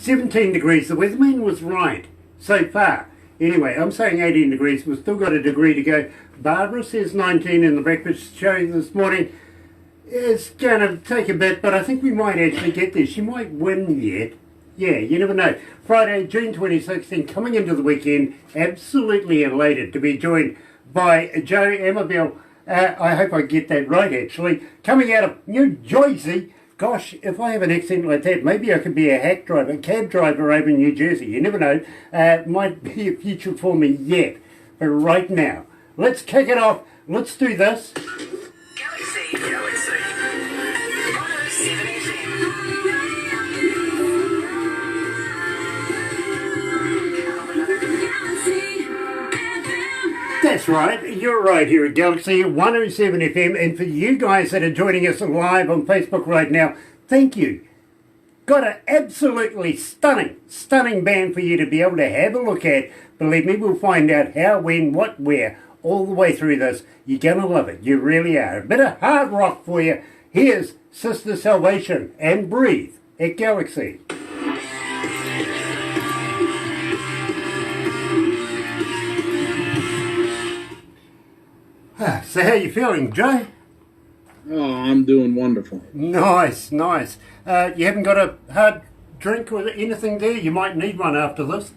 17 degrees. The weatherman was right so far. Anyway, I'm saying 18 degrees. We've still got a degree to go. Barbara says 19 in the breakfast show this morning. It's going to take a bit, but I think we might actually get there. She might win yet. Yeah, you never know. Friday, June 2016, coming into the weekend, absolutely elated to be joined by Joe Amabel. I hope I get that right, actually. Coming out of New Jersey. Gosh, if I have an accent like that, maybe I could be a cab driver over in New Jersey. You never know. Might be a future for me yet. But right now, let's kick it off. Let's do this. Galaxy 107 FM. That's right, you're right here at Galaxy 107 FM, and for you guys that are joining us live on Facebook right now, thank you. Got an absolutely stunning band for you to be able to have a look at. Believe me, we'll find out how, when, what, where, all the way through this. You're going to love it, you really are. A bit of hard rock for you. Here's Sister Salvation and Breathe at Galaxy. So how you feeling, Joe? Oh, I'm doing wonderful. Nice. You haven't got a hard drink or anything there? You might need one after this.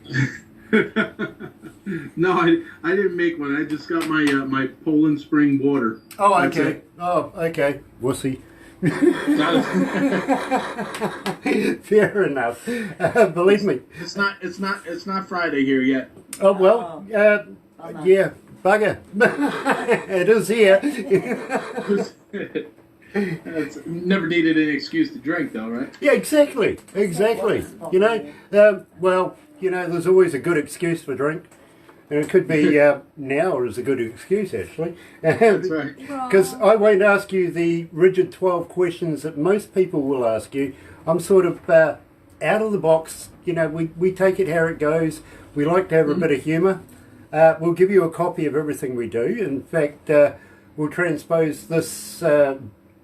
No, I didn't make one. I just got my my Poland Spring water. Oh, okay. Okay. Wussy. Fair enough. Believe me. It's not Friday here yet. Oh well. Yeah. Bugger. It is here. Never needed an excuse to drink, though, right? Yeah, exactly. You know, there's always a good excuse for drink. And it could be now is a good excuse, actually. That's right. Because I won't ask you the rigid 12 questions that most people will ask you. I'm sort of out of the box. You know, we take it how it goes. We like to have a bit of humour. We'll give you a copy of everything we do. In fact, we'll transpose this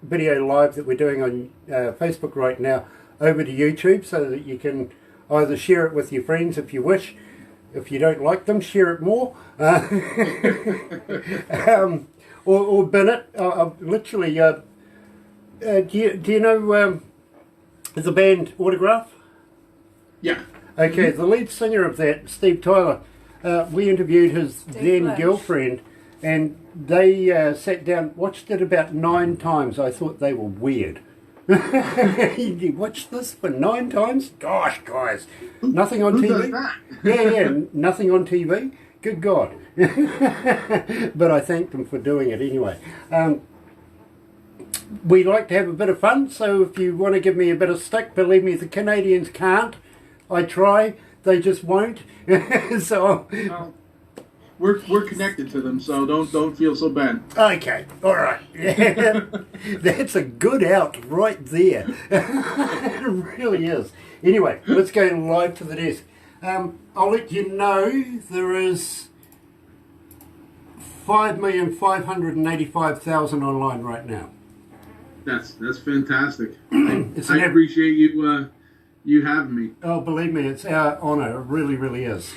video live that we're doing on Facebook right now over to YouTube so that you can either share it with your friends if you wish. If you don't like them, share it more. Or bin it. Literally, do you know the band Autograph? Yeah. Okay, the lead singer of that, Steve Tyler, we interviewed his then girlfriend, and they sat down, watched it about 9 times. I thought they were weird. You watched this for 9 times? Gosh, guys, nothing on TV. Does that? Yeah, nothing on TV. Good God. But I thanked them for doing it anyway. We like to have a bit of fun, so if you want to give me a bit of stick, believe me, the Canadians can't. I try. They just won't. So we're connected to them, so don't feel so bad. Okay, all right. That's a good out right there. It really is. Anyway, let's go live to the desk. I'll let you know there is 5,585,000 online right now. That's fantastic. I appreciate you having me. Oh, believe me, it's our honour. It really, really is.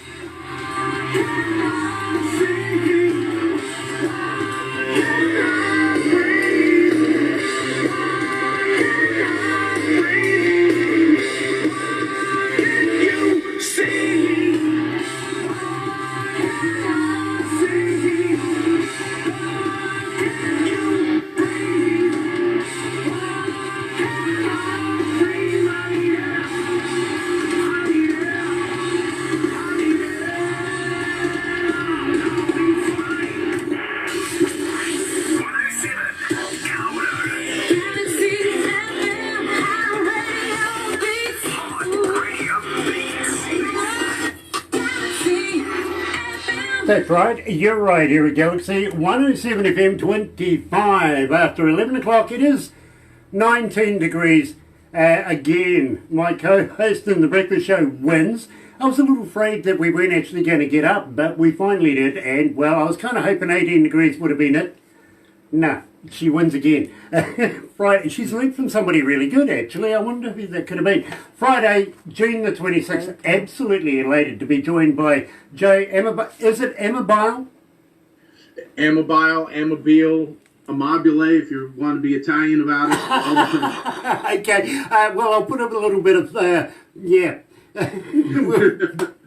That's right, you're right here at Galaxy 107 FM 25. After 11 o'clock, it is 19 degrees. Again, my co-host in the breakfast show wins. I was a little afraid that we weren't actually going to get up, but we finally did. And, well, I was kind of hoping 18 degrees would have been it. No, she wins again. Friday, she's learned from somebody really good, actually. I wonder who that could have been. Friday, June the 26th, absolutely elated to be joined by Joe Amabile. Is it Amabile? Amabile, Amabile, if you want to be Italian about it. All the time. Okay, well, I'll put up a little bit of, yeah.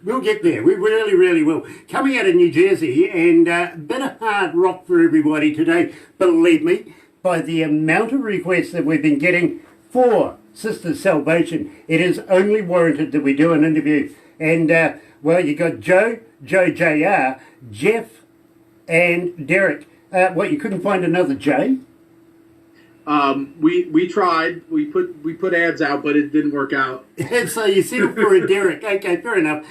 We'll get there. We really, really will. Coming out of New Jersey, and a bit of hard rock for everybody today, believe me, by the amount of requests that we've been getting for Sister Salvation, it is only warranted that we do an interview. And, well, you got Joe Jr., Jeff, and Derek. What, you couldn't find another J? We tried. We put ads out, but it didn't work out. So you settled for a Derek. Okay, fair enough.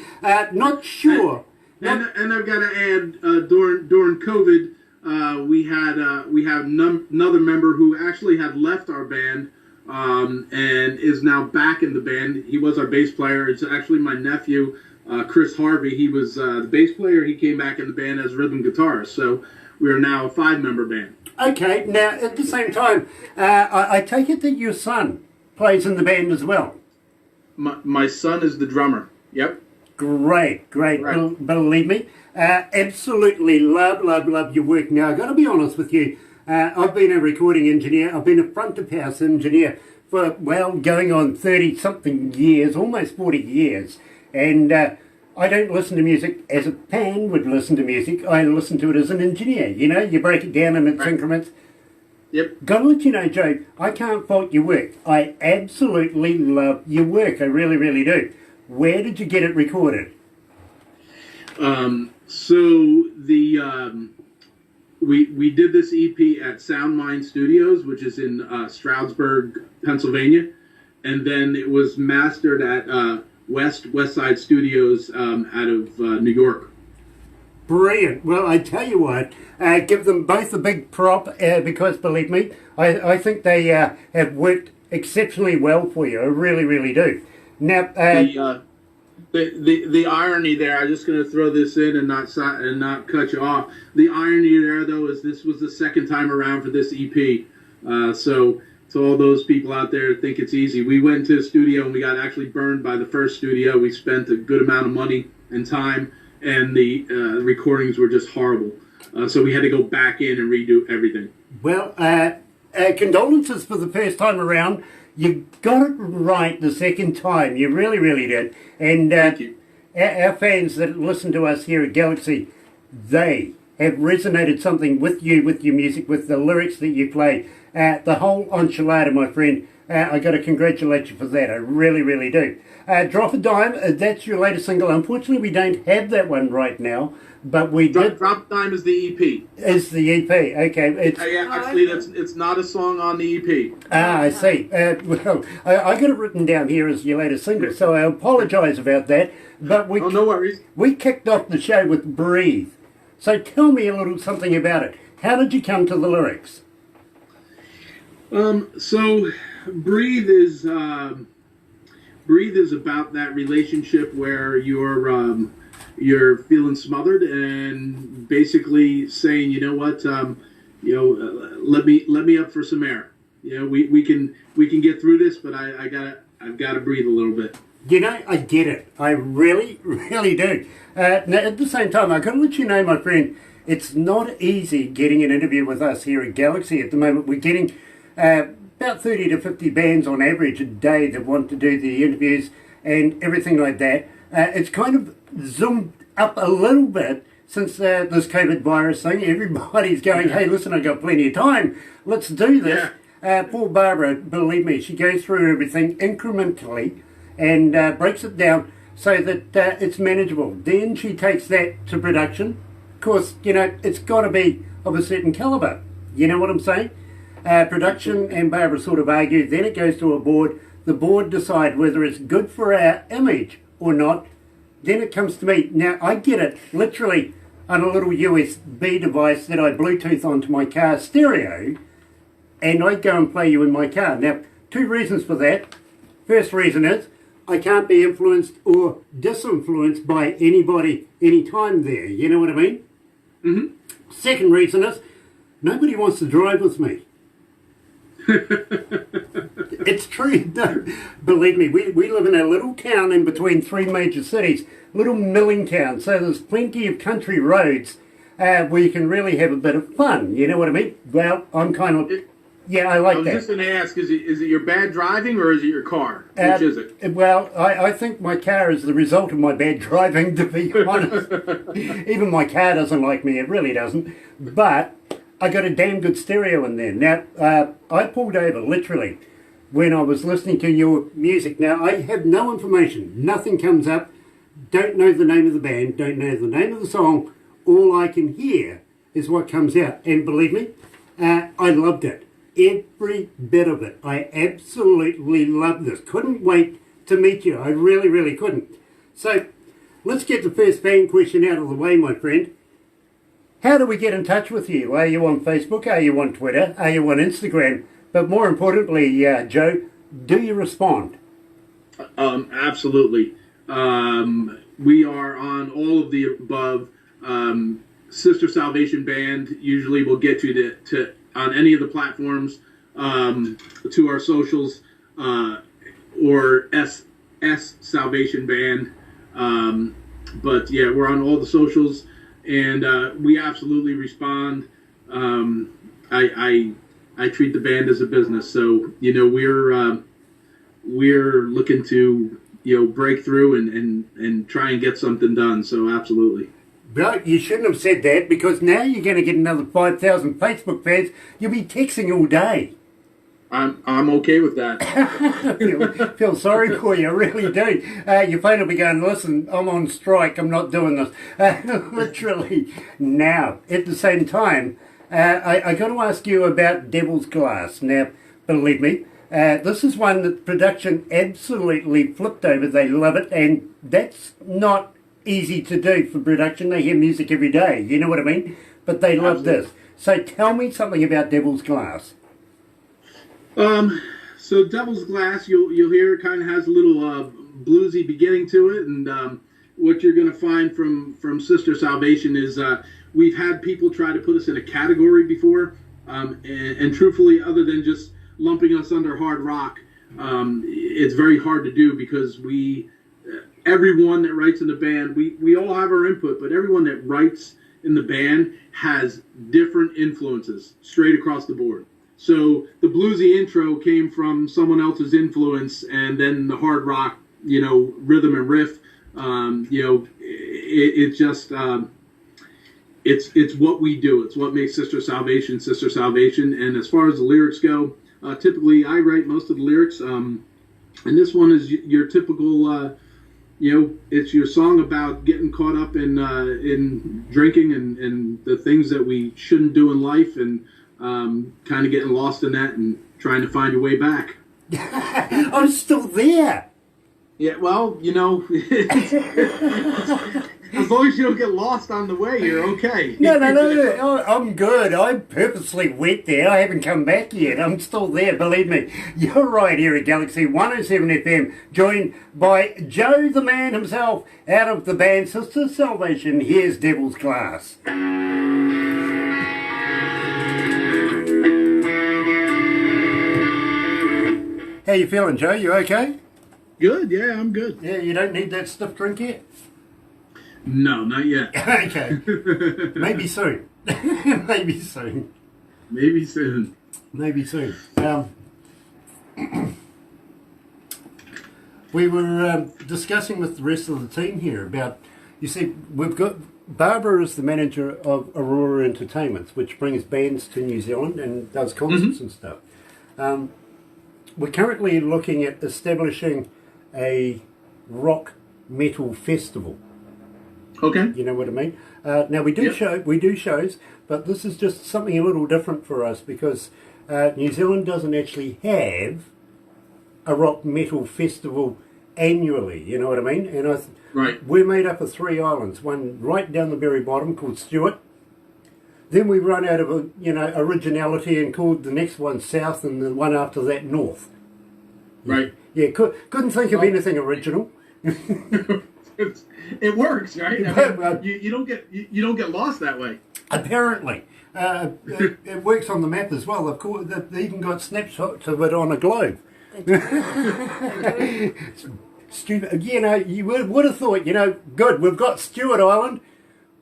Not sure. And I've got to add, during COVID, we had another member who actually had left our band and is now back in the band. He was our bass player. It's actually my nephew, Chris Harvey. He was the bass player. He came back in the band as rhythm guitarist. So we are now a 5-member band. Okay, now at the same time, I take it that your son plays in the band as well. My son is the drummer. Yep. Great. Right. Believe me, absolutely love your work. Now, I've got to be honest with you. I've been a recording engineer. I've been a front-of-house engineer for, well, going on 30-something years, almost 40 years. And I don't listen to music as a fan would listen to music. I listen to it as an engineer. You know, you break it down in its increments. Yep. Gotta let you know, Joe, I can't fault your work. I absolutely love your work. I really, really do. Where did you get it recorded? So we did this EP at Sound Mind Studios, which is in Stroudsburg, Pennsylvania, and then it was mastered at West Side Studios out of New York. Brilliant. Well, I tell you what, give them both a big prop because, believe me, I think they have worked exceptionally well for you. I really, really do. Now, the irony there, I'm just going to throw this in and not cut you off. The irony there, though, is this was the second time around for this EP. So to all those people out there that think it's easy, we went to the studio and we got actually burned by the first studio. We spent a good amount of money and time, and the recordings were just horrible. So we had to go back in and redo everything. Well, condolences for the first time around. You got it right the second time. You really, really did. And Thank you. Our fans that listen to us here at Galaxy, they have resonated something with you, with your music, with the lyrics that you play. The whole enchilada, my friend. I got to congratulate you for that. I really, really do. Drop a Dime, that's your latest single. Unfortunately, we don't have that one right now, but we did. Drop a Dime is the EP. Is the EP, okay. It's, actually, it's not a song on the EP. I see. Well, I got it written down here as your latest single, so I apologise about that. But no worries. We kicked off the show with Breathe. So tell me a little something about it. How did you come to the lyrics? So Breathe is about that relationship where you're feeling smothered and basically saying, you know what, let me up for some air. You know, we can get through this, but I've got to breathe a little bit. You know, I get it. I really, really do. Now, at the same time, I've got to let you know, my friend, it's not easy getting an interview with us here at Galaxy at the moment. We're getting about 30 to 50 bands on average a day that want to do the interviews and everything like that. It's kind of zoomed up a little bit since this COVID virus thing. Everybody's going, hey, listen, I've got plenty of time. Let's do this. Poor Barbara, believe me, she goes through everything incrementally and breaks it down so that it's manageable. Then she takes that to production. Of course, you know, it's got to be of a certain caliber. You know what I'm saying? Production and Barbara sort of argue. Then it goes to a board. The board decide whether it's good for our image or not. Then it comes to me. Now, I get it literally on a little USB device that I Bluetooth onto my car stereo, and I go and play you in my car. Now, 2 reasons for that. First reason is I can't be influenced or disinfluenced by anybody anytime there. You know what I mean? Mm-hmm. Second reason is Nobody wants to drive with me. It's true. No, believe me, we live in a little town in between three major cities, little milling town, so there's plenty of country roads where you can really have a bit of fun. You know what I mean? Well, I'm kind of... Yeah, I like that. I was just going to ask, is it your bad driving or is it your car? Which is it? Well, I think my car is the result of my bad driving, to be honest. Even my car doesn't like me, it really doesn't. But I got a damn good stereo in there. Now, I pulled over, literally, when I was listening to your music. Now, I have no information. Nothing comes up. Don't know the name of the band. Don't know the name of the song. All I can hear is what comes out. And believe me, I loved it. Every bit of it. I absolutely love this. Couldn't wait to meet you. I really, really couldn't. So, let's get the first fan question out of the way, my friend. How do we get in touch with you? Are you on Facebook? Are you on Twitter? Are you on Instagram? But more importantly, Joe, do you respond? Absolutely. We are on all of the above. Sister Salvation Band usually will get you to on any of the platforms, to our socials, or S Salvation Band. But yeah, we're on all the socials, and we absolutely respond. I treat the band as a business, so we're looking to break through and try and get something done. So absolutely. But you shouldn't have said that, because now you're going to get another 5,000 Facebook fans. You'll be texting all day. I'm okay with that. feel sorry for you, I really do. Your phone will be going, listen, I'm on strike, I'm not doing this. Literally. Now, at the same time, I got to ask you about Devil's Glass. Now, believe me, this is one that production absolutely flipped over. They love it, and that's not easy to do for production. They hear music every day, you know what I mean? But they love this. So tell me something about Devil's Glass. So Devil's Glass, you'll hear it kind of has a little bluesy beginning to it, and what you're going to find from Sister Salvation is we've had people try to put us in a category before, and truthfully, other than just lumping us under hard rock, it's very hard to do, because everyone that writes in the band, we all have our input, but everyone that writes in the band has different influences straight across the board. So the bluesy intro came from someone else's influence, and then the hard rock, rhythm and riff, it's just, it's what we do. It's what makes Sister Salvation. And as far as the lyrics go, typically I write most of the lyrics, and this one is your typical, it's your song about getting caught up in drinking and the things that we shouldn't do in life, and kind of getting lost in that and trying to find your way back. I'm still there. Yeah, well, as long as you don't get lost on the way, you're okay. No, I'm good. I purposely went there. I haven't come back yet. I'm still there, believe me. You're right here at Galaxy 107 FM, joined by Joe the man himself, out of the band Sister Salvation. Here's Devil's Glass. How you feeling, Joe? You okay? Good, yeah, I'm good. Yeah, you don't need that stiff drink yet? No, not yet. Okay. Maybe soon. Maybe soon. Maybe soon. Maybe soon. We were discussing with the rest of the team here about, you see, we've got, Barbara is the manager of Aurora Entertainments, which brings bands to New Zealand and does concerts and stuff. We're currently looking at establishing a rock metal festival. Okay. You know what I mean? Now we do shows, but this is just something a little different for us, because New Zealand doesn't actually have a rock metal festival annually. You know what I mean? And right. We're made up of 3 islands, one right down the very bottom called Stewart. Then we run out of originality and called the next one South, and the one after that North. Right. Yeah, couldn't think of anything original. It works, right? I mean, you don't get lost that way. Apparently. It works on the map as well. Of course, they've even got snapshots of it on a globe. Stupid. You know, you would have thought, good, we've got Stewart Island.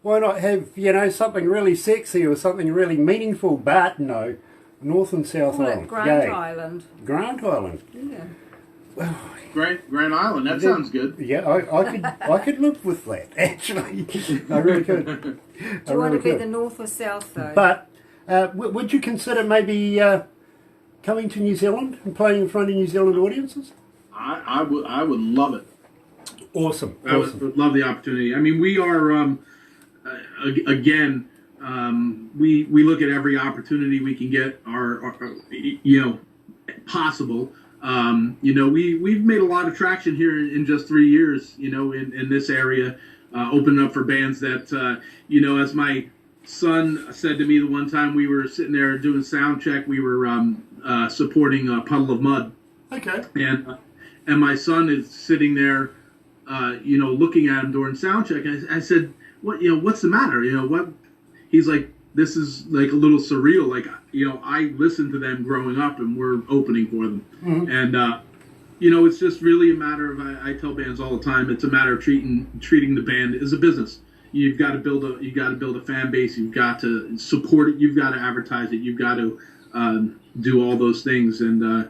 Why not have, something really sexy or something really meaningful? But no, North and South Call Island. it Grant Yay. Island. Grant Island. Yeah. Grand Island. That sounds good. Yeah, I could live with that, actually. I really could. Do you want to be the north or south, though? But would you consider maybe coming to New Zealand and playing in front of New Zealand audiences? I would love it. Awesome. I would love the opportunity. I mean, we are again. We look at every opportunity we can get possible. We've made a lot of traction here in just 3 years. In this area, opening up for bands that as my son said to me the one time we were sitting there doing sound check, we were supporting Puddle of Mud. Okay. And my son is sitting there, looking at him during sound check. I said, what's the matter? What? He's like, this is like a little surreal. Like, I listened to them growing up and we're opening for them. Mm-hmm. And, it's just really a matter of, I tell bands all the time, it's a matter of treating the band as a business. You've got to build a fan base. You've got to support it. You've got to advertise it. You've got to do all those things. And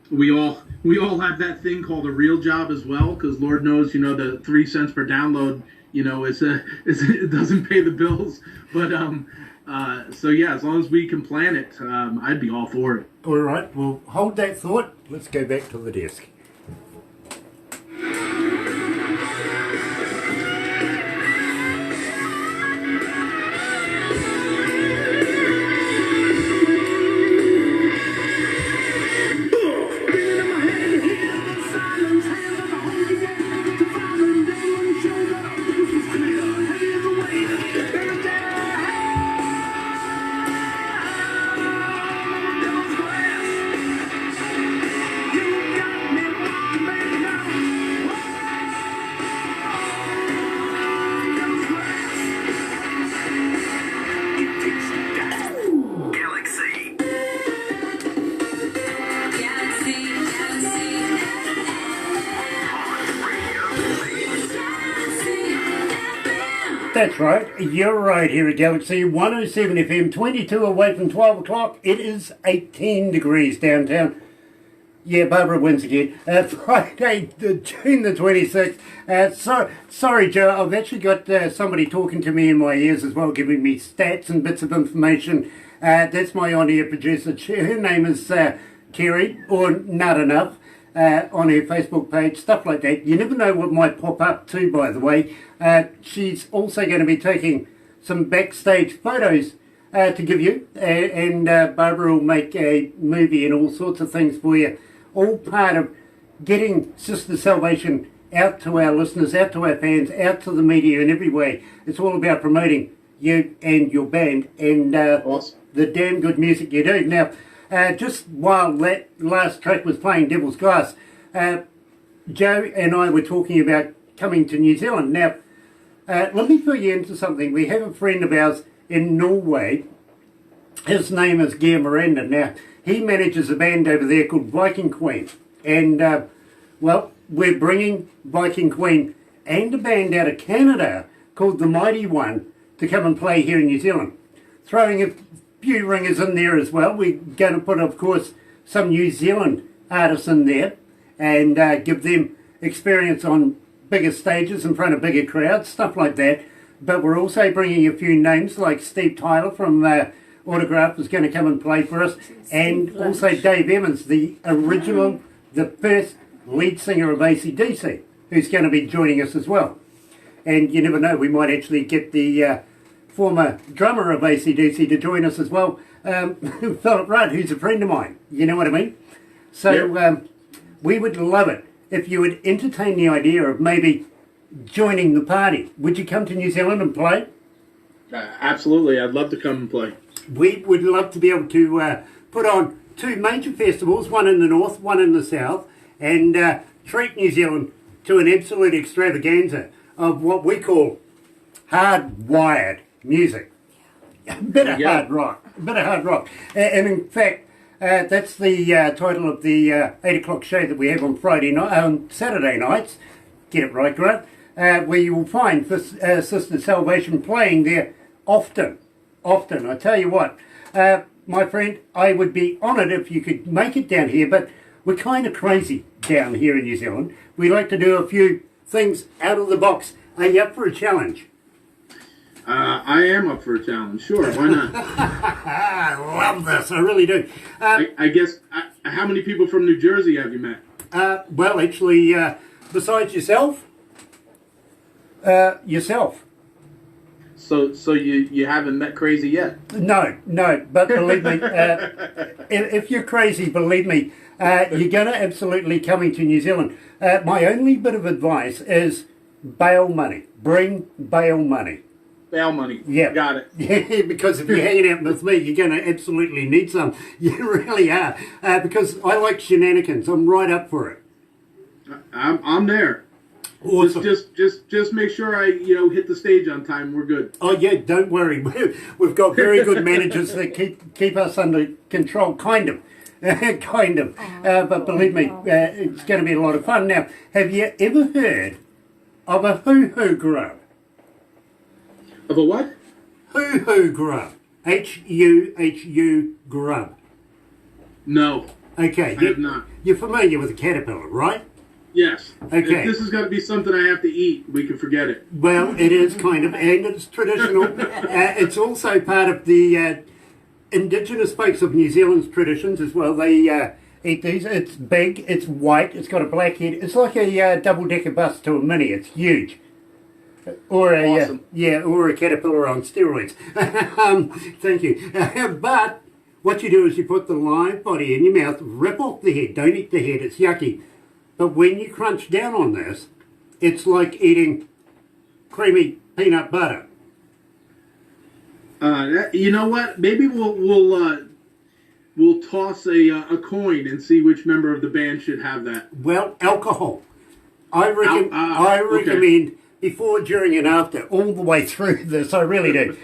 we all have that thing called a real job as well, because Lord knows, the 3 cents per download, it doesn't pay the bills. But as long as we can plan it, I'd be all for it. All right. Well, hold that thought. Let's go back to the desk. That's right, you're right here at Galaxy 107 FM, 22 away from 12 o'clock. It is 18 degrees downtown. Yeah, Barbara wins again. Friday, June the 26th. Sorry, Joe, I've actually got somebody talking to me in my ears as well, giving me stats and bits of information. That's my on-air producer. Her name is Kerry, or Not Enough. On her Facebook page, stuff like that. You never know what might pop up too, by the way. She's also going to be taking some backstage photos to give you, and Barbara will make a movie and all sorts of things for you. All part of getting Sister Salvation out to our listeners, out to our fans, out to the media in every way. It's all about promoting you and your band and Awesome. The damn good music you do. Now, just while that last track was playing, Devil's Glass, Joe and I were talking about coming to New Zealand. Now, let me fill you into something. We have a friend of ours in Norway. His name is Geir Miranda. Now, he manages a band over there called Viking Queen. And, we're bringing Viking Queen and a band out of Canada called The Mighty One to come and play here in New Zealand. Throwing a few ringers in there as well. We're going to put, of course, some New Zealand artists in there and give them experience on bigger stages in front of bigger crowds, stuff like that. But we're also bringing a few names like Steve Tyler from Autograph is going to come and play for us, and also Dave Evans, the original, the first lead singer of AC/DC, who's going to be joining us as well. And you never know, we might actually get the former drummer of AC/DC to join us as well, Philip Rudd, who's a friend of mine. You know what I mean? So we would love it if you would entertain the idea of maybe joining the party. Would you come to New Zealand and play? Absolutely, I'd love to come and play. We would love to be able to put on 2 major festivals, one in the north, one in the south, and treat New Zealand to an absolute extravaganza of what we call hardwired music. A bit of Yeah. hard rock. A bit of hard rock. And in fact, that's the title of the 8 o'clock show that we have on Saturday nights. Get it right, Grant? Where you will find Sister Salvation playing there often. Often. I tell you what, my friend, I would be honoured if you could make it down here, but we're kind of crazy down here in New Zealand. We like to do a few things out of the box. Are you up for a challenge? I am up for a challenge. Sure, why not? I love this. I really do. I guess, how many people from New Jersey have you met? Well, actually, besides yourself, yourself. So you haven't met Crazy yet? No, but believe me, if you're crazy, believe me, you're going to absolutely coming to New Zealand. My only bit of advice is bail money. Bring bail money. Bail money. Yeah. Got it. Yeah, because if you're hanging out with me, you're going to absolutely need some. You really are. Because I like shenanigans. I'm right up for it. I'm there. Awesome. Just make sure I hit the stage on time. We're good. Oh yeah, don't worry. We've got very good managers that keep us under control, kind of. Kind of. But believe me, it's going to be a lot of fun. Now, have you ever heard of a hoo-hoo grub? Of a what? Hoo-hoo grub. H-U-H-U grub. No. Okay. I have not. You're familiar with a caterpillar, right? Yes. Okay. If this is going to be something I have to eat, we can forget it. Well, it is kind of, and it's traditional. It's also part of the indigenous folks of New Zealand's traditions as well. They eat these. It's big, it's white, it's got a black head. It's like a double-decker bus to a mini. It's huge. Or a Awesome. or a caterpillar on steroids. Thank you. But what you do is you put the live body in your mouth, rip off the head. Don't eat the head; it's yucky. But when you crunch down on this, it's like eating creamy peanut butter. You know what? Maybe we'll toss a coin and see which member of the band should have that. Well, alcohol. I recommend before, during, and after, all the way through this. I really do.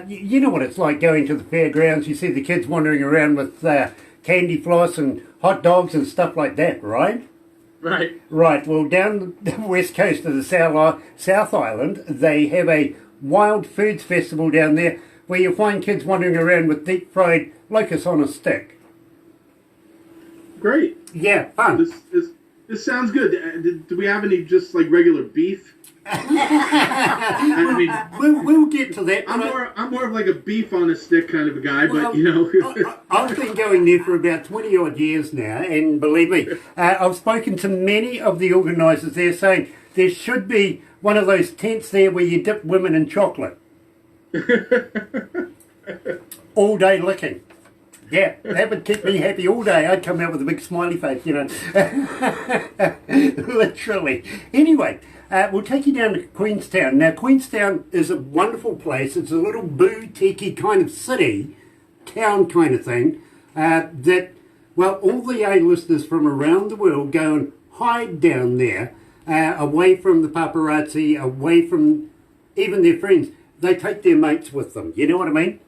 You know what it's like going to the fairgrounds. You see the kids wandering around with candy floss and hot dogs and stuff like that, right? Right. Right. Well, down the west coast of the South Island, they have a wild foods festival down there where you'll find kids wandering around with deep fried locusts on a stick. Great. Yeah, fun. This sounds good. Do we have any just like regular beef? I mean, We'll get to that. I'm more of like a beef on a stick kind of a guy, Well, but I've been going there for about 20 odd years now, and believe me, I've spoken to many of the organisers there saying there should be one of those tents there where you dip women in chocolate. All day licking. Yeah, that would keep me happy all day. I'd come out with a big smiley face, Literally. Anyway, we'll take you down to Queenstown. Now, Queenstown is a wonderful place. It's a little boutique kind of city, town kind of thing, that, well, all the A-listers from around the world go and hide down there, away from the paparazzi, away from even their friends. They take their mates with them. You know what I mean?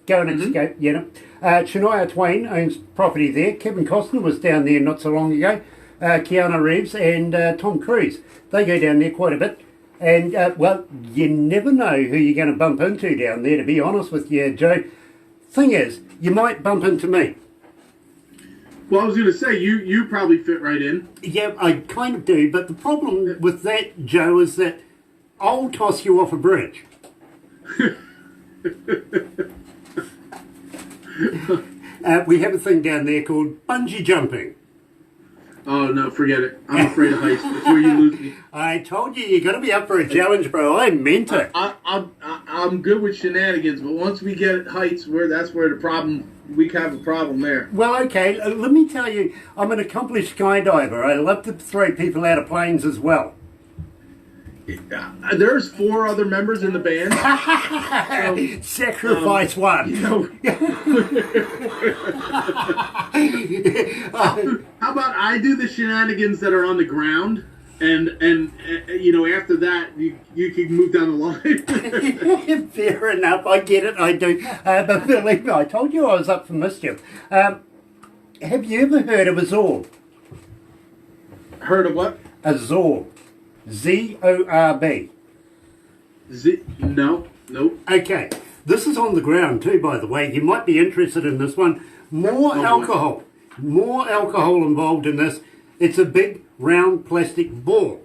Go and escape, Shania Twain owns property there. Kevin Costner was down there not so long ago. Keanu Reeves and Tom Cruise. They go down there quite a bit. And, well, you never know who you're going to bump into down there, to be honest with you, Joe. Thing is, you might bump into me. well, I was going to say you probably fit right in. Yeah, I kind of do. But the problem with that, Joe, is that I'll toss you off a bridge. We have a thing down there called bungee jumping. Oh no, forget it. I'm afraid of heights. That's where you lose me. I told you, you're going to be up for a challenge, bro. I meant it. I'm good with shenanigans, but once we get at heights, that's where we have a problem there. Well, okay, let me tell you, I'm an accomplished skydiver. I love to throw people out of planes as well. There's 4 other members in the band. Sacrifice one. How about I do the shenanigans that are on the ground? and you know, after that, you can move down the line. Fair enough, I get it, I do. But believe me, I told you I was up for mischief. Have you ever heard of a Zorb? Heard of what? A Zorb. Z-O-R-B. No, nope. Okay, this is on the ground too, by the way. You might be interested in this one. More alcohol involved in this. It's a big round plastic ball.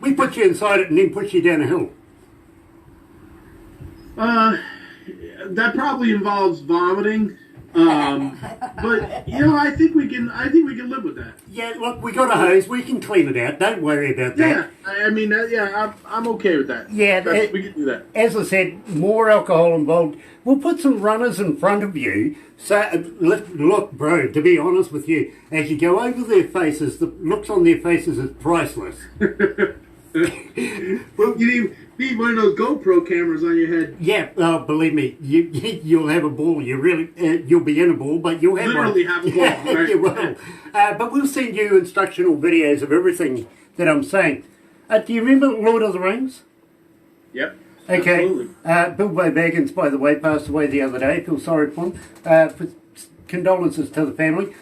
We put you inside it and then push you down a hill. That probably involves vomiting. But you know, I think we can live with that. Yeah, look, we got a hose. We can clean it out. Don't worry about that. Yeah, I mean, I'm okay with that. Yeah, we can do that. As I said, more alcohol involved. We'll put some runners in front of you. So, look, bro, to be honest with you, as you go over their faces, the looks on their faces is priceless. Well, you need one of those GoPro cameras on your head. Yeah, believe me, you'll have a ball. You'll be in a ball, but you'll have Literally one. have a ball. Yeah, Right? you will. But we'll send you instructional videos of everything that I'm saying. Do you remember Lord of the Rings? Yep. Okay. Absolutely. Bilbo Baggins, by the way, passed away the other day. Feel sorry for him. For condolences to the family.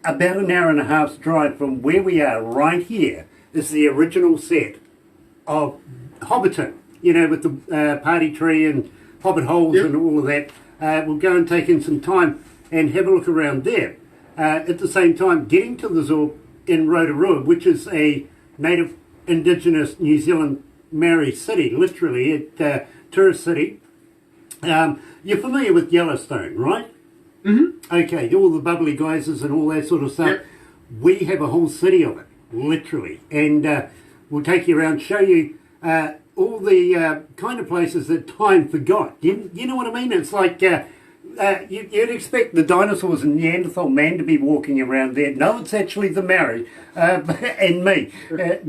About an hour and a half's drive from where we are right here is the original set of Hobbiton. You know, with the party tree and hobbit holes and all of that. We'll go and take in some time and have a look around there. At the same time, getting to the Zorb in Rotorua, which is a native indigenous New Zealand Maori city, literally, a tourist city. You're familiar with Yellowstone, right? Mm-hmm. Okay, all the bubbly geysers and all that sort of stuff. Yep. We have a whole city of it, literally. And we'll take you around, show you all the kind of places that time forgot. You know what I mean? It's like you'd expect the dinosaurs and Neanderthal man to be walking around there. No, it's actually the Maori and me.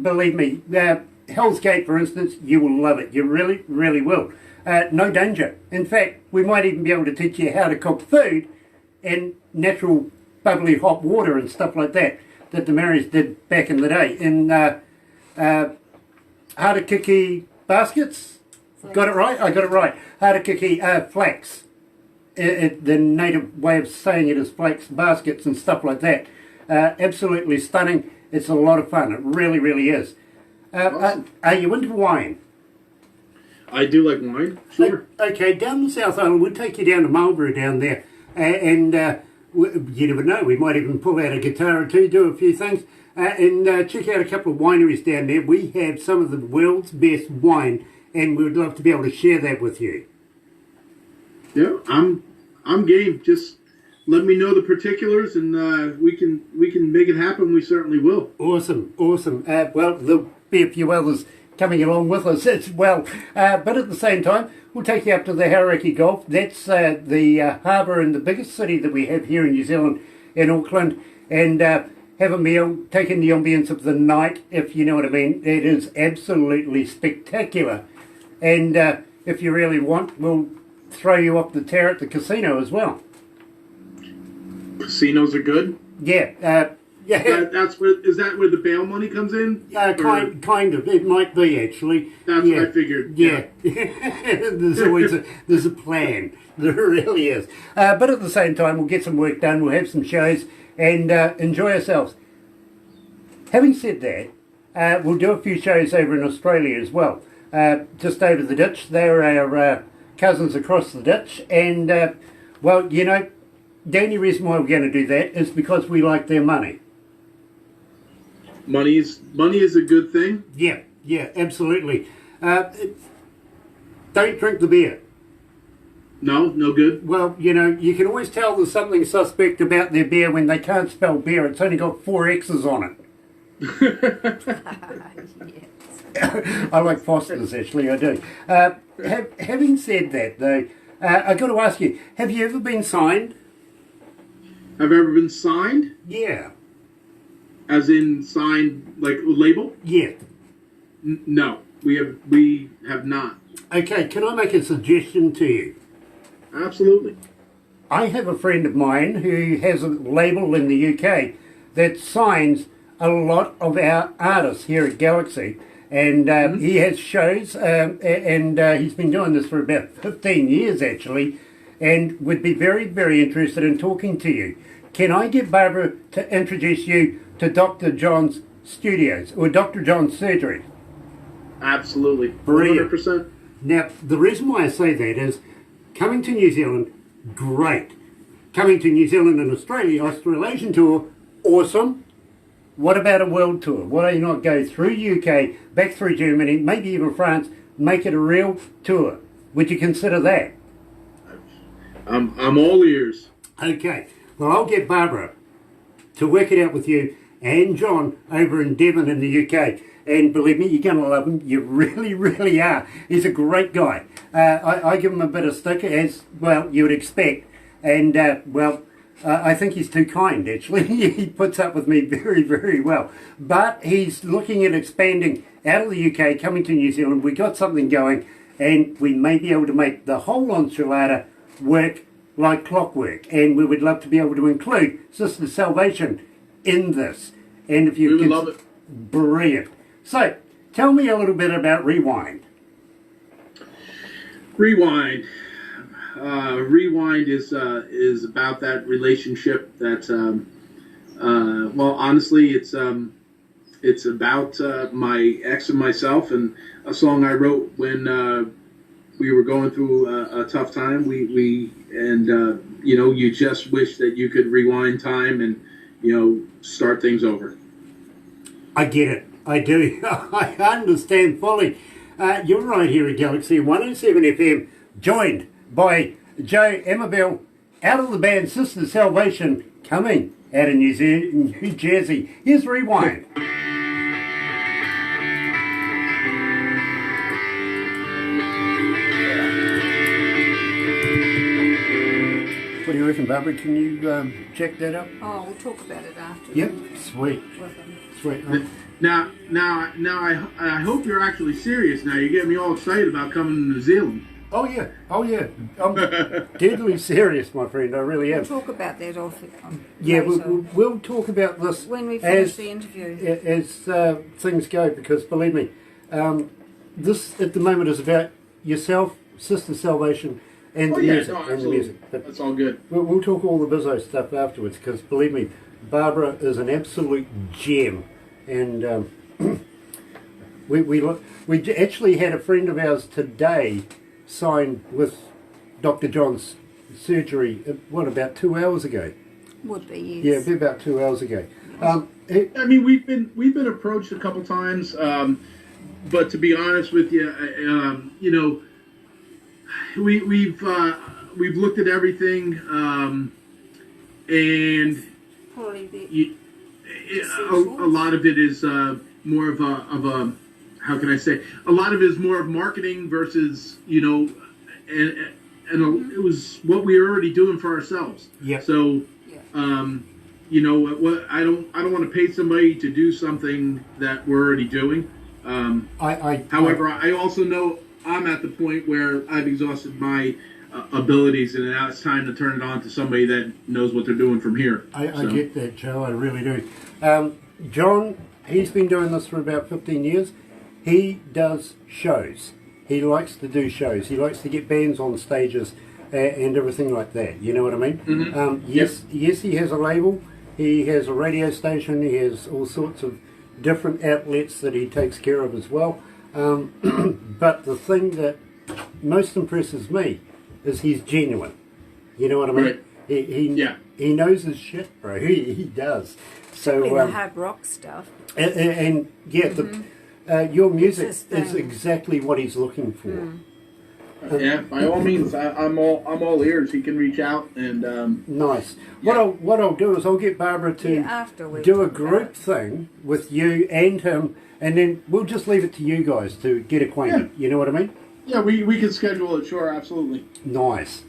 Believe me. Hell's Gate, for instance, you will love it. You really, really will. No danger. In fact, we might even be able to teach you how to cook food in natural bubbly hot water and stuff like that the Maoris did back in the day. In Harakiki baskets? Got it right? I got it right. Harakiki flax. The native way of saying it is flax baskets and stuff like that. Absolutely stunning. It's a lot of fun. It really, really is. Awesome. Are you into wine? I do like wine. Sure. Okay, down the South Island, we'll take you down to Marlborough down there. And you never know, we might even pull out a guitar or two, do a few things, and check out a couple of wineries down there. We have some of the world's best wine, and we would love to be able to share that with you. Yeah, I'm game. Just let me know the particulars, and we can make it happen. We certainly will. Awesome. Well, there'll be a few others coming along with us as well. But at the same time, we'll take you up to the Hauraki Gulf. That's the harbour and the biggest city that we have here in New Zealand, in Auckland, and have a meal, take in the ambience of the night, if you know what I mean. It is absolutely spectacular. And if you really want, we'll throw you up the tower at the casino as well. Casinos are good. Yeah. Yeah. That's where is that where the bail money comes in? Kind of. It might be actually. That's what I figured. Yeah. There's always a plan. There really is. But at the same time, we'll get some work done. We'll have some shows and enjoy ourselves. Having said that, we'll do a few shows over in Australia as well. Just over the ditch. They're our cousins across the ditch, and well, you know, the only reason why we're going to do that is because we like their money. Money is a good thing. Yeah, absolutely. Don't drink the beer. No good. Well, you know, you can always tell there's something suspect about their beer when they can't spell beer. It's only got 4 X's on it. I like Foster's, actually, I do. Having said that, though, I've got to ask you, have you ever been signed? Have I ever been signed? Yeah. As in signed, like a label? Yeah. No, we have not. Okay, can I make a suggestion to you? Absolutely. I have a friend of mine who has a label in the UK that signs a lot of our artists here at Galaxy. And he has shows, and he's been doing this for about 15 years actually, and would be very, very interested in talking to you. Can I get Barbara to introduce you to Dr. John's studios, or Dr. John's surgery? Absolutely. Brilliant. 100%. Now, the reason why I say that is coming to New Zealand, great. Coming to New Zealand and Australia, Australasian tour, awesome. What about a world tour? Why do you not go through UK, back through Germany, maybe even France, make it a real tour? Would you consider that? I'm all ears. Okay. Well, I'll get Barbara to work it out with you and John over in Devon in the UK. And believe me, you're going to love him. You really, really are. He's a great guy. I give him a bit of stick, as, well, you would expect. And, I think he's too kind, actually. He puts up with me very, very well. But he's looking at expanding out of the UK, coming to New Zealand. We got something going, and we may be able to make the whole enchilada work like clockwork. And we would love to be able to include Sister Salvation in this. And if you We would love it. Brilliant. So, tell me a little bit about Rewind. Rewind. Rewind is about that relationship that, well, honestly, it's about my ex and myself, and a song I wrote when we were going through a tough time. You just wish that you could rewind time and, start things over. I get it. I do. I understand fully. You're right here at Galaxy 107 FM, joined by Joe Amabel, out of the band Sister Salvation, coming out of New Jersey. Here's Rewind. What do you reckon, Barbara? Can you check that up? Oh, we'll talk about it after. Yep, sweet. Sweet. Now, I hope you're actually serious now. You're getting me all excited about coming to New Zealand. Oh yeah. I'm deadly serious, my friend. I really am. We'll talk about that off. Yeah, we'll talk about this when we finish the interview. As things go, because believe me, this at the moment is about yourself, Sister Salvation, and the music. No, and the music. But that's all good. We'll talk all the bizzo stuff afterwards, because believe me, Barbara is an absolute gem, and we actually had a friend of ours today signed with Dr. John's surgery, about 2 hours ago. Would be, yes. Yeah, it'd be about 2 hours ago. I mean, we've been approached a couple times, but to be honest with you, we've looked at everything, and probably a lot of it is more of a how can I say? A lot of it is more of marketing versus, and it was what we were already doing for ourselves. Yeah. So, what I don't want to pay somebody to do something that we're already doing. However, I also know I'm at the point where I've exhausted my abilities, and now it's time to turn it on to somebody that knows what they're doing from here. I get that, Joe. I really do. John, he's been doing this for about 15 years. He does shows. He likes to do shows. He likes to get bands on stages and everything like that. You know what I mean? Mm-hmm. Yes, he has a label. He has a radio station. He has all sorts of different outlets that he takes care of as well. But the thing that most impresses me is he's genuine. You know what I mean? Right. He knows his shit, bro. He does. So the hard rock stuff. And your music is exactly what he's looking for. Yeah, by all means, I'm all ears. He can reach out and. Nice. What I'll do is I'll get Barbara to do a group thing with you and him, and then we'll just leave it to you guys to get acquainted. Yeah. You know what I mean? Yeah, we can schedule it. Sure, absolutely. Nice.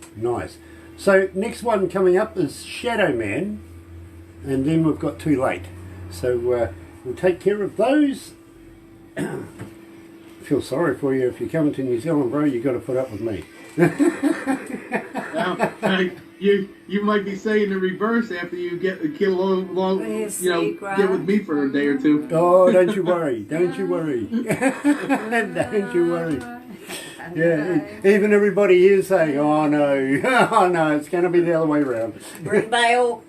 So next one coming up is Shadow Man, and then we've got Too Late. So we'll take care of those. I feel sorry for you if you're coming to New Zealand, bro. You got to put up with me. Now, You might be saying the reverse after you get along, Yes, you know, Seagrass. get with me for a day or two. Oh, don't you worry. Don't you worry. Don't you worry. Yeah, even everybody here is saying, oh no, oh no, it's going to be the other way around. Bring bail.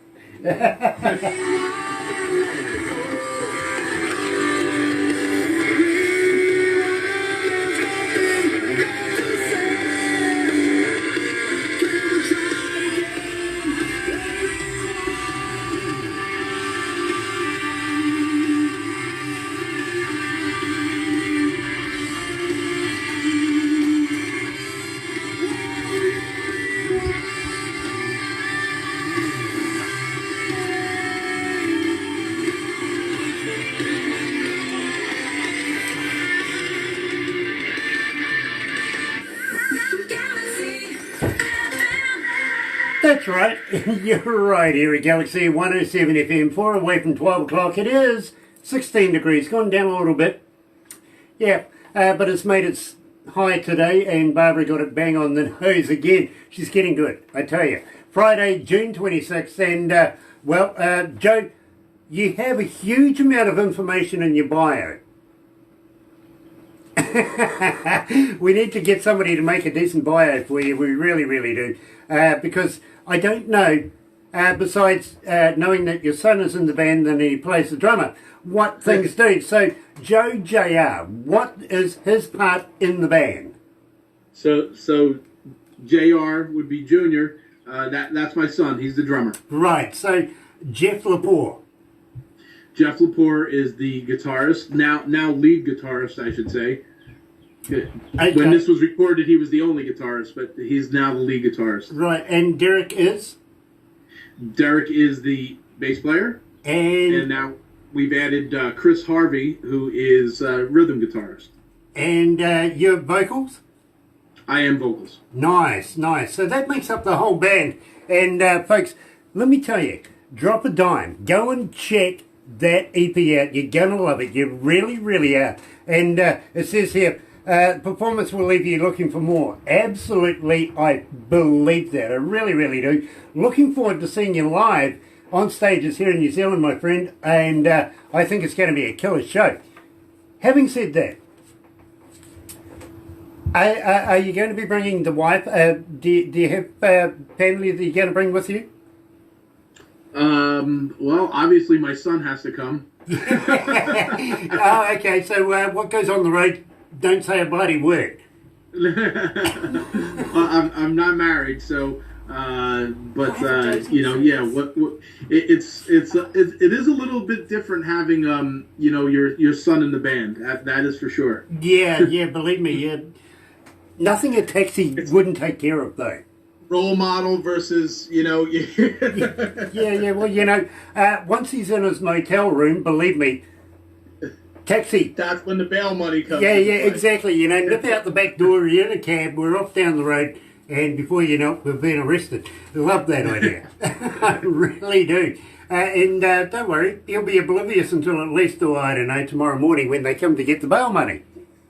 That's right, you're right here at Galaxy 107 FM, 4 away from 12 o'clock. It is 16 degrees, gone down a little bit. Yeah, but it's made its high today, and Barbara got it bang on the nose again. She's getting good, I tell you. Friday, June 26th, and, well, Joe, you have a huge amount of information in your bio. We need to get somebody to make a decent bio for you. We really, really do. Because I don't know, besides knowing that your son is in the band and he plays the drummer, what things do. So, Joe JR, what is his part in the band? So JR would be Junior. That's my son. He's the drummer. Right. So, Jeff Lepore. Jeff Lepore is the guitarist, now lead guitarist, I should say. Okay. When this was recorded, he was the only guitarist, but he's now the lead guitarist. Right, and Derek is? Derek is the bass player, and now we've added Chris Harvey, who is rhythm guitarist. And your vocals? I am vocals. Nice, nice. So that makes up the whole band. And folks, let me tell you, drop a dime. Go and check that EP out. You're going to love it. You really, really are. And it says here, performance will leave you looking for more. Absolutely, I believe that. I really, really do. Looking forward to seeing you live on stages here in New Zealand, my friend. And I think it's going to be a killer show. Having said that, are you going to be bringing the wife? Do you have family that you're going to bring with you? Well, obviously my son has to come. Oh, okay. So what goes on the road? Don't say a bloody word. Well, I'm not married, so you know, yeah. It is a little bit different having you know, your son in the band. That is for sure. Yeah, believe me. Yeah. Nothing a taxi wouldn't take care of, though. Role model versus, you know. Yeah. Well, you know, once he's in his motel room, believe me, taxi. That's when the bail money comes. Yeah, exactly. You know, nip out the back door, you're in a cab, we're off down the road, and before you know it, we've been arrested. Love that idea. I really do. And don't worry, he'll be oblivious until at least, I don't know, tomorrow morning when they come to get the bail money.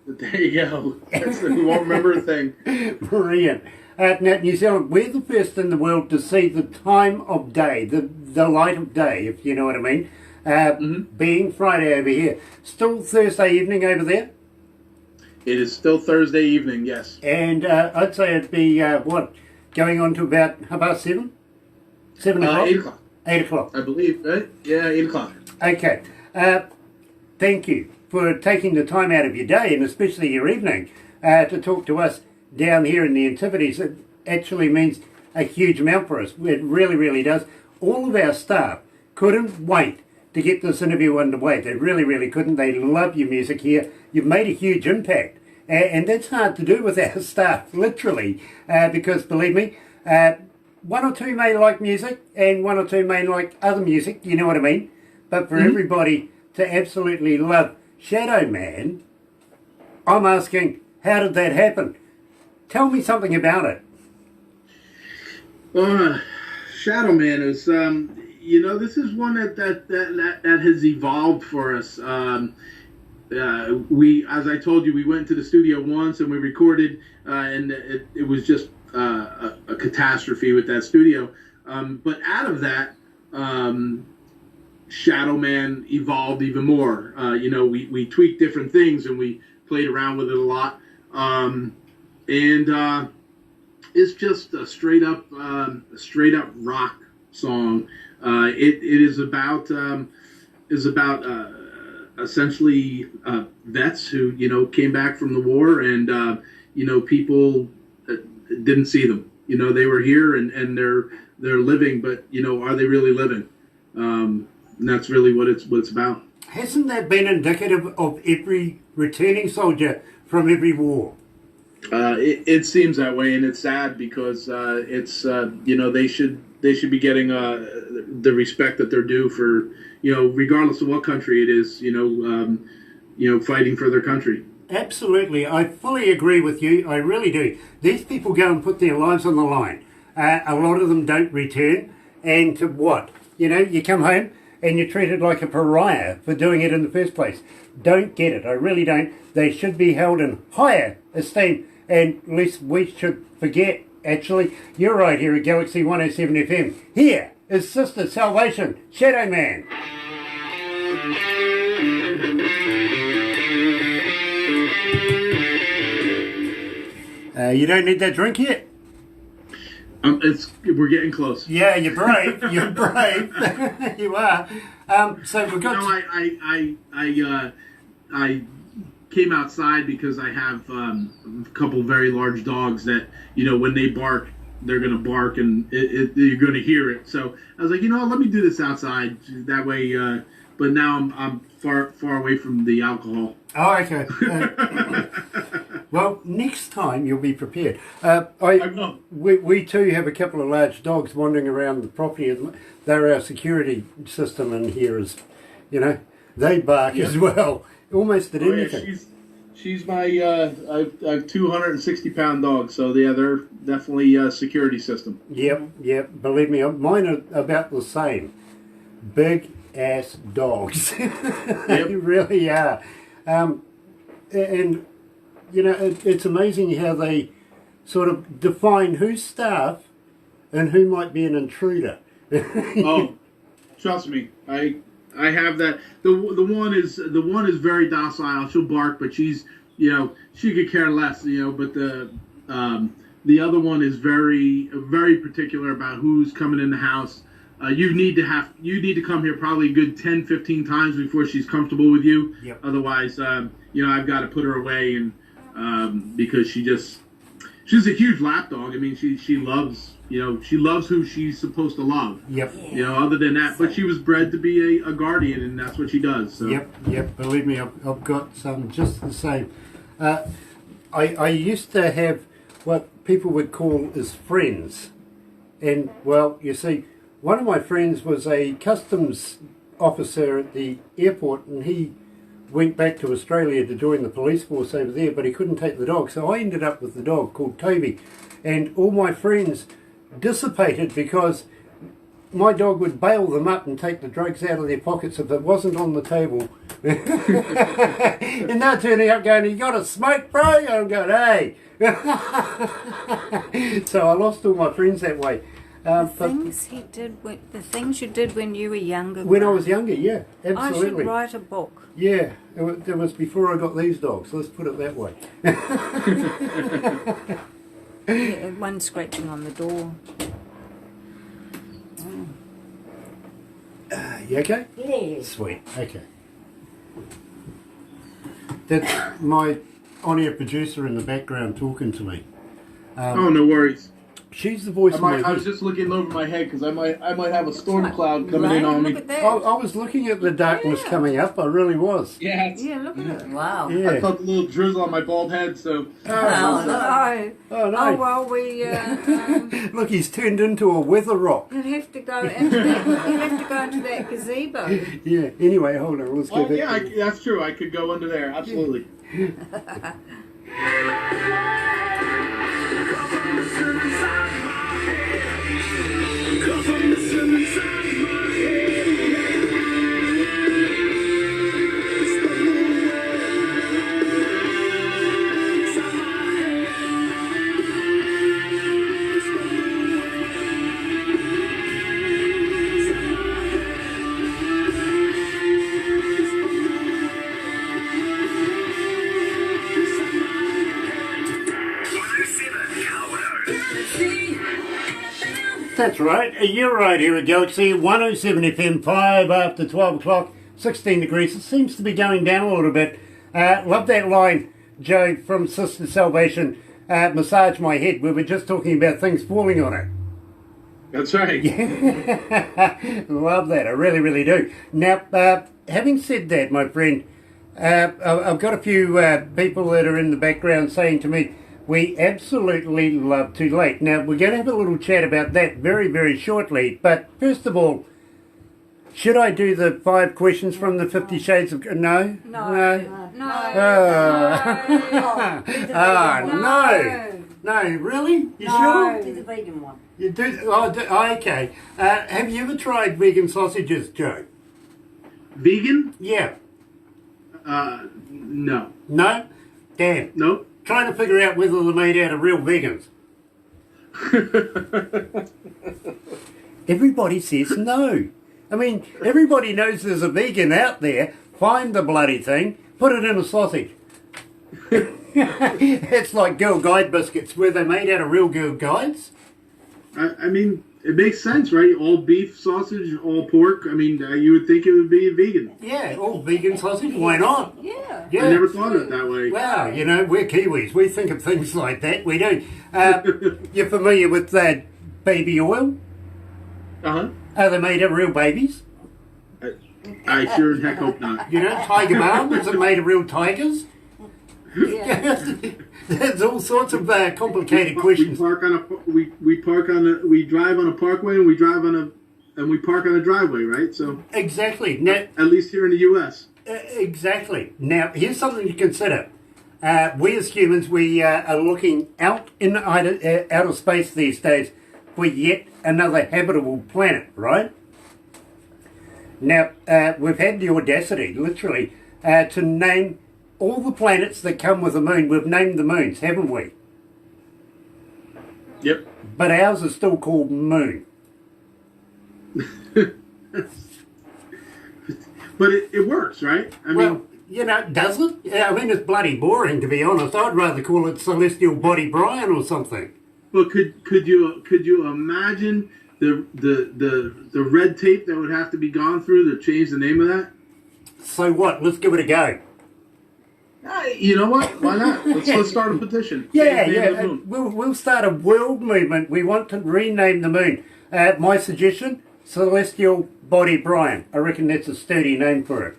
There you go. We won't remember a thing. Brilliant. Now, New Zealand, we're the first in the world to see the time of day, the light of day, if you know what I mean, being Friday over here. Still Thursday evening over there? It is still Thursday evening, yes. And I'd say it'd be, going on to about, how about 7? 7 o'clock? 8 o'clock. 8 o'clock. I believe, right? Yeah, 8 o'clock. Okay. Thank you for taking the time out of your day, and especially your evening, to talk to us down here in the Antipodes. It actually means a huge amount for us. It really, really does. All of our staff couldn't wait to get this interview underway. They really, really couldn't. They love your music here. You've made a huge impact. And that's hard to do with our staff, literally, because believe me, one or two may like music and one or two may like other music, you know what I mean? But for everybody to absolutely love Shadow Man, I'm asking, how did that happen? Tell me something about it. Shadow Man is, you know, this is one that has evolved for us. We, as I told you, we went to the studio once and we recorded, and it was just a catastrophe with that studio. But out of that, Shadow Man evolved even more. We tweaked different things and we played around with it a lot. And it's just a straight up rock song. It is about essentially vets who came back from the war, and people didn't see them. They were here and they're living, but are they really living? And that's really what it's about. Hasn't that been indicative of every returning soldier from every war? It seems that way, and it's sad because it's they should be getting the respect that they're due for regardless of what country it is fighting for their country. Absolutely, I fully agree with you. I really do. These people go and put their lives on the line. A lot of them don't return, and to what? You come home and you're treated like a pariah for doing it in the first place. Don't get it. I really don't. They should be held in higher esteem, and lest we should forget, actually, you're right here at Galaxy 107 FM. Here is Sister Salvation, Shadow Man. You don't need that drink yet? We're getting close. Yeah, you're brave. You're brave. You are. So we've got. I came outside because I have a couple very large dogs that when they bark, they're gonna bark and you're gonna hear it. So I was like, let me do this outside. That way. But now I'm far away from the alcohol. Oh, okay. Well, next time you'll be prepared. We too have a couple of large dogs wandering around the property, and they're our security system in here. They bark as well, almost at anything. Yeah, she's my I have 260-pound dogs, so yeah, they're definitely a security system. Yep. Believe me, mine are about the same. Big ass dogs. They really are. And it's amazing how they sort of define who's staff and who might be an intruder. Oh, trust me, I have that. The one is very docile. She'll bark, but she's she could care less. But the other one is very particular about who's coming in the house. You need to come here probably a good 10, 15 times before she's comfortable with you. Yep. Otherwise, I've got to put her away, and because she's a huge lap dog. I mean, she loves who she's supposed to love. Yep. Other than that, but she was bred to be a guardian, and that's what she does. So. Yep. Believe me, I've got some just the same. I used to have what people would call as friends, and well, you see. One of my friends was a customs officer at the airport, and he went back to Australia to join the police force over there, but he couldn't take the dog. So I ended up with the dog called Toby. And all my friends dissipated because my dog would bail them up and take the drugs out of their pockets if it wasn't on the table. And they're turning up going, "You got a smoke, bro?" I'm going, "Hey." So I lost all my friends that way. The things you did when you were younger. When I was younger, yeah, absolutely. I should write a book. Yeah, it was before I got these dogs. Let's put it that way. Yeah, one scratching on the door. You okay? Yeah. Sweet. Okay. That's my on-air producer in the background talking to me. Oh, no worries. She's the voice of my I was just looking over my head because I might have a storm cloud coming in on me. Look at that. I was looking at the darkness coming up. I really was. Yeah. Yeah, look at it. Wow. Yeah. I felt a little drizzle on my bald head, so. Oh, no. Oh, no. Oh, well, we... Look, he's turned into a weather rock. You'll have to go into that gazebo. Yeah. Anyway, hold on. Let's go back. Yeah, that's true. I could go under there. Absolutely. That's right. You're right here at Galaxy 107 FM, 5 after 12 o'clock, 16 degrees. It seems to be going down a little bit. Love that line, Joe, from Sister Salvation, massage my head. We were just talking about things falling on it. That's right. Love that. I really, really do. Now, having said that, my friend, I've got a few people that are in the background saying to me, we absolutely love Too Late. Now, we're going to have a little chat about that very, very shortly. But first of all, should I do the 5 questions from the 50 Shades of... No? No. No, really? You sure? Do the vegan one. You do? Okay. Have you ever tried vegan sausages, Joe? Vegan? Yeah. No. No? Damn. Nope. Trying to figure out whether they're made out of real vegans. Everybody says no. I mean, everybody knows there's a vegan out there. Find the bloody thing, put it in a sausage. It's like Girl Guide biscuits. Were they made out of real Girl Guides? I mean, it makes sense, right? All beef sausage, all pork. I mean, you would think it would be vegan. Yeah, all vegan sausage. Why not? Yeah. I never thought of it that way. Wow, you know, we're Kiwis. We think of things like that. We do. You're familiar with baby oil? Uh-huh. Are they made of real babies? I sure as heck hope not. You know, Tiger Balm, is it made of real tigers? Yeah. There's all sorts of complicated questions. We drive on a parkway and we park on a driveway, right? So Exactly. Now, at least here in the U.S. Exactly. Now, here's something to consider. We as humans, we are looking out in outer space these days for yet another habitable planet, right? Now, we've had the audacity, literally, to name all the planets that come with a moon. We've named the moons, haven't we? Yep. But ours is still called Moon. But it works, right? I mean, Well, you know, does it? Yeah, I mean, it's bloody boring, to be honest. I'd rather call it Celestial Body Brian or something. but could you imagine the red tape that would have to be gone through to change the name of that? So what? Let's give it a go. You know what? Why not? Let's start a petition. Yeah, Change the name of the yeah. moon. We'll start a world movement. We want to rename the moon. My suggestion, Celestial Body Brian. I reckon that's a sturdy name for it.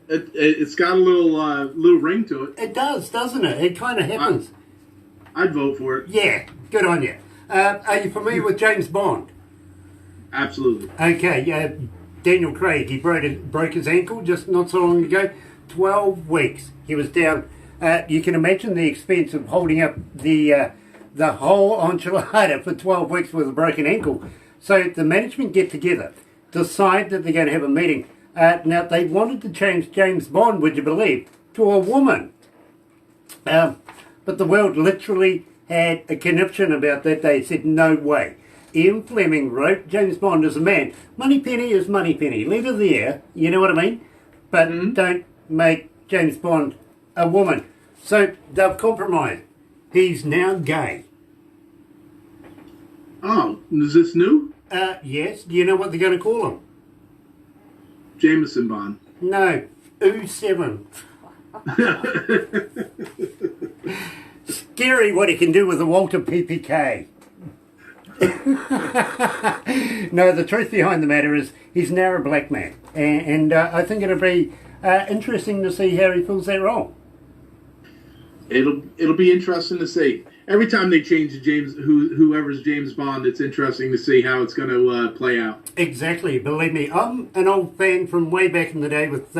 It's got a little ring to it. It does, doesn't it? It kind of happens. I'd vote for it. Yeah, good on you. Are you familiar with James Bond? Absolutely. Okay, Daniel Craig, he broke his ankle just not so long ago. 12 weeks. He was down. You can imagine the expense of holding up the whole enchilada for 12 weeks with a broken ankle. So the management get together, decide that they're going to have a meeting. Now, they wanted to change James Bond, would you believe, to a woman. But the world literally had a conniption about that. They said, no way. Ian Fleming wrote James Bond as a man. Moneypenny is Moneypenny. Leave it there, you know what I mean? But don't make James Bond a woman. So they've compromised. He's now gay. Oh, is this new? Yes. Do you know what they're going to call him? Jameson Bond. No. U7. Scary what he can do with a Walter PPK. No, the truth behind the matter is he's now a black man. And I think it'll be interesting to see how he fills that role. It'll be interesting to see. Every time they change whoever's James Bond, it's interesting to see how it's going to play out. Exactly. Believe me, I'm an old fan from way back in the day with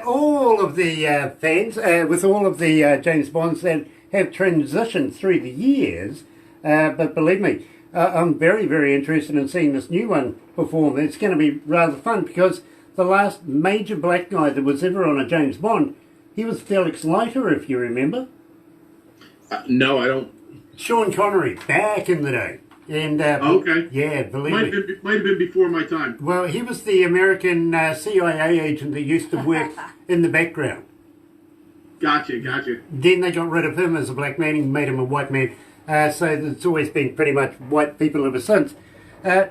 all of the fans, with all of the James Bonds that have transitioned through the years. But believe me, I'm very, very interested in seeing this new one perform. It's going to be rather fun because the last major black guy that was ever on a James Bond, he was Felix Leiter, if you remember. No, I don't. Sean Connery, back in the day. And okay. Yeah, believe Might me. have been before my time. Well, he was the American CIA agent that used to work in the background. Gotcha. Then they got rid of him as a black man and made him a white man. So it's always been pretty much white people ever since.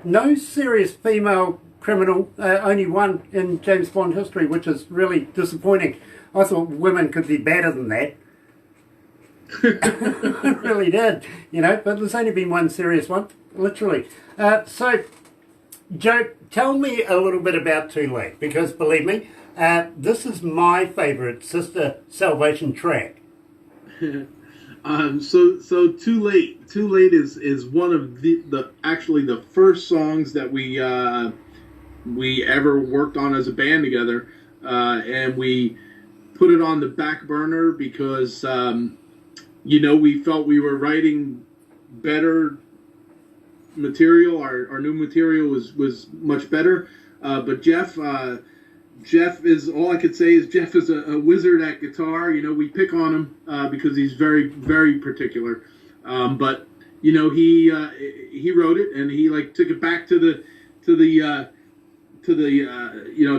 No serious female criminal, only one in James Bond history, which is really disappointing. I thought women could be better than that. I really did, but there's only been one serious one, literally. So, Joe, tell me a little bit about Too Late, because believe me, this is my favourite Sister Salvation track. So Too Late. Too Late is one of the actually the first songs that we ever worked on as a band together, and we put it on the back burner because we felt we were writing better material. Our new material was much better, but Jeff is, all I could say is Jeff is a wizard at guitar. We pick on him because he's very, very particular. But he wrote it, and he took it back to the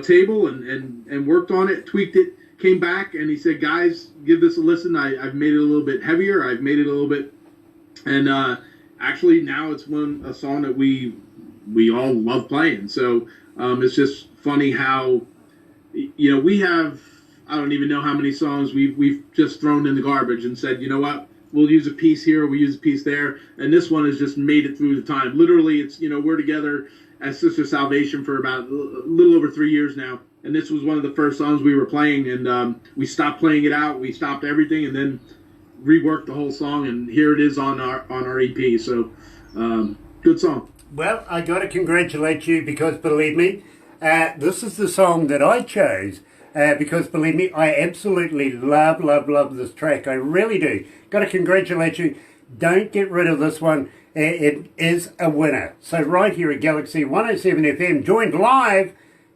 table and worked on it, tweaked it, came back, and he said, "Guys, give this a listen. I've made it a little bit heavier. I've made it a little bit," and actually now it's a song that we all love playing. So it's just funny how. We have, I don't even know how many songs we've just thrown in the garbage and said, you know what, we'll use a piece here, we'll use a piece there, and this one has just made it through the time. Literally, it's, we're together as Sister Salvation for about a little over 3 years now, and this was one of the first songs we were playing, and we stopped playing it out, we stopped everything, and then reworked the whole song, and here it is on our EP, so good song. Well, I got to congratulate you because, believe me, this is the song that I chose because, believe me, I absolutely love this track. I really do. Got to congratulate you. Don't get rid of this one. It is a winner. So right here at Galaxy 107 FM, joined live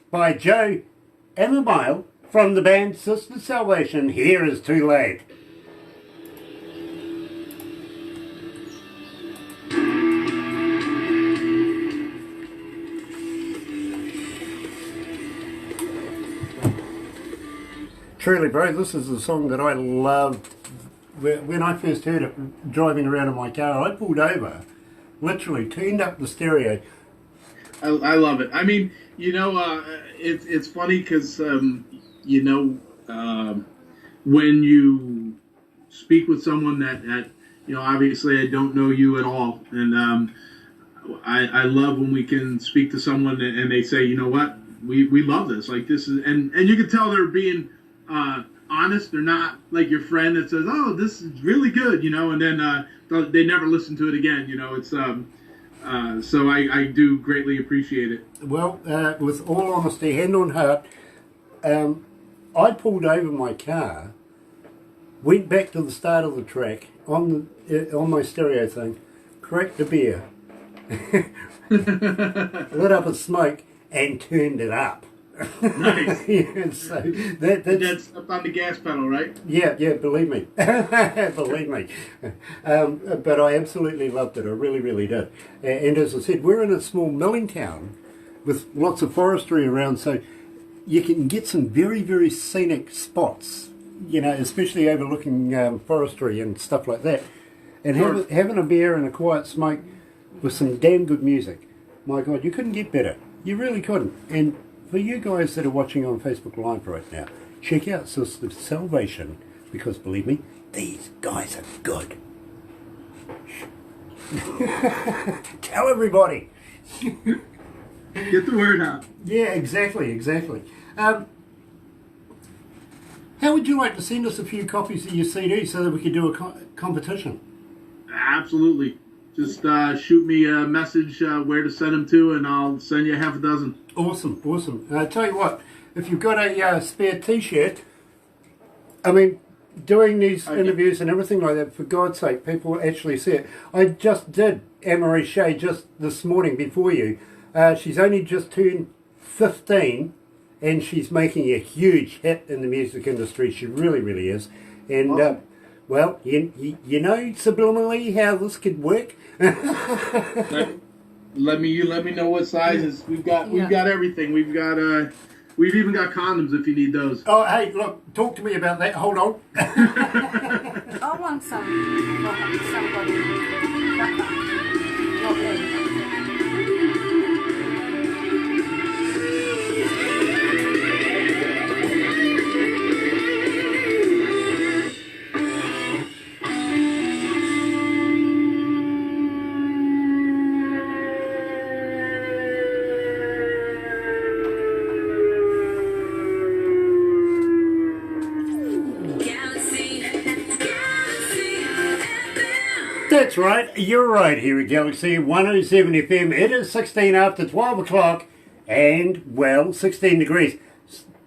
by Joe Amabile from the band Sister Salvation. Here is Too Late. Truly, bro, this is the song that I loved. When I first heard it driving around in my car, I pulled over, literally turned up the stereo. I love it. I mean, it's funny because, when you speak with someone that obviously I don't know you at all, and I love when we can speak to someone and they say, you know what, we love this. Like this is, and you can tell they're being honest. They're not like your friend that says, "Oh, this is really good," and then they never listen to it again. It's so I do greatly appreciate it. Well, with all honesty, hand on heart, I pulled over my car, went back to the start of the track on my stereo thing, cracked a beer, lit up a smoke, and turned it up. Nice. Yeah, so that's up on the gas pedal, right? Yeah, believe me. Believe me. But I absolutely loved it. I really, really did. And as I said, we're in a small milling town with lots of forestry around, so you can get some very, very scenic spots, especially overlooking forestry and stuff like that. And Sure. having a beer and a quiet smoke with some damn good music. My God, you couldn't get better. You really couldn't. And for you guys that are watching on Facebook Live right now, check out Sister Salvation, because believe me, these guys are good. Tell everybody. Get the word out. Yeah, exactly. How would you like to send us a few copies of your CD so that we could do a competition? Absolutely. Just shoot me a message where to send them to, and I'll send you half a dozen. Awesome. Tell you what, if you've got a spare T-shirt, I mean, doing these interviews and everything like that, for God's sake, people actually see it. I just did Anne-Marie Shea just this morning before you. She's only just turned 15, and she's making a huge hit in the music industry. She really, really is. And awesome. Well, you know subliminally how this could work. Let me know what sizes we've got. We've got everything. We've even got condoms if you need those. Oh, hey, look, talk to me about that. Hold on. I want some. Somebody. Not me. That's right, you're right here at Galaxy 107 FM. It is 16 after 12 o'clock and, well, 16 degrees.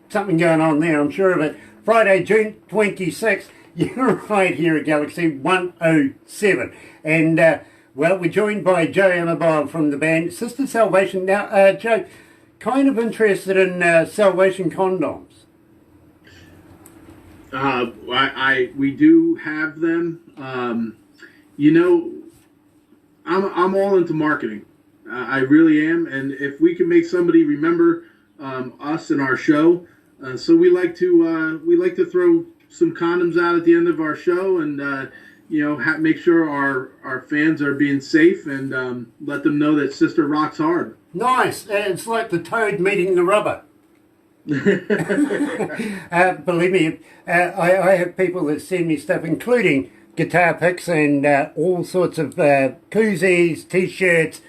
Something going on there, I'm sure of it. Friday, June 26th, you're right here at Galaxy 107. And, well, we're joined by Joe Amabile from the band Sister Salvation. Now, Joe, kind of interested in Salvation condoms. We do have them. You know, I'm all into marketing. I really am, and if we can make somebody remember us and our show, so we like to throw some condoms out at the end of our show, and make sure our fans are being safe, and let them know that Sister rocks hard. Nice. It's like the toad meeting the rubber. Believe me, I have people that send me stuff, including guitar picks and all sorts of koozies, t-shirts.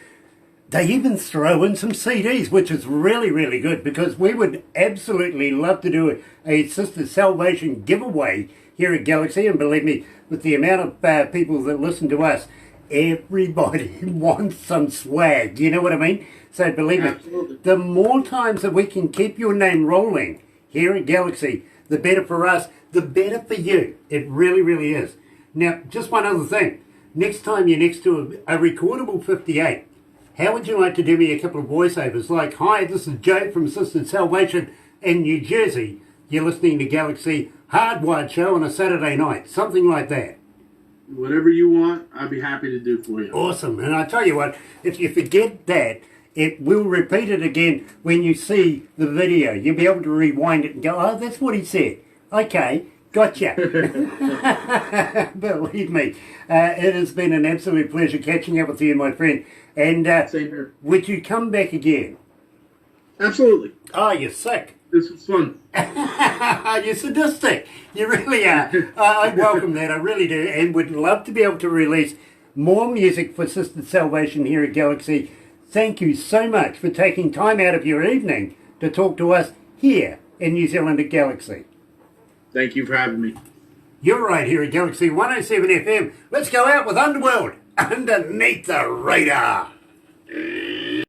They even throw in some CDs, which is really, really good, because we would absolutely love to do a Sister Salvation giveaway here at Galaxy. And believe me, with the amount of people that listen to us, everybody wants some swag. You know what I mean? So believe Absolutely. me, the more times that we can keep your name rolling here at Galaxy, the better for us, the better for you. It really, really is. Now, just one other thing. Next time you're next to a recordable 58, how would you like to do me a couple of voiceovers like, "Hi, this is Joe from Sister Salvation in New Jersey. You're listening to Galaxy Hardwired Show on a Saturday night." Something like that. Whatever you want, I'd be happy to do for you. Awesome. And I tell you what, if you forget that, it will repeat it again when you see the video. You'll be able to rewind it and go, "Oh, that's what he said. Okay. Gotcha." Believe me, it has been an absolute pleasure catching up with you, my friend. And Same here. would you come back again? Absolutely. Oh, you're sick. This was fun. You're sadistic. You really are. I welcome that. I really do. And would love to be able to release more music for Sister Salvation here at Galaxy. Thank you so much for taking time out of your evening to talk to us here in New Zealand at Galaxy. Thank you for having me. You're right here at Galaxy 107 FM. Let's go out with Underworld, Underneath the Radar.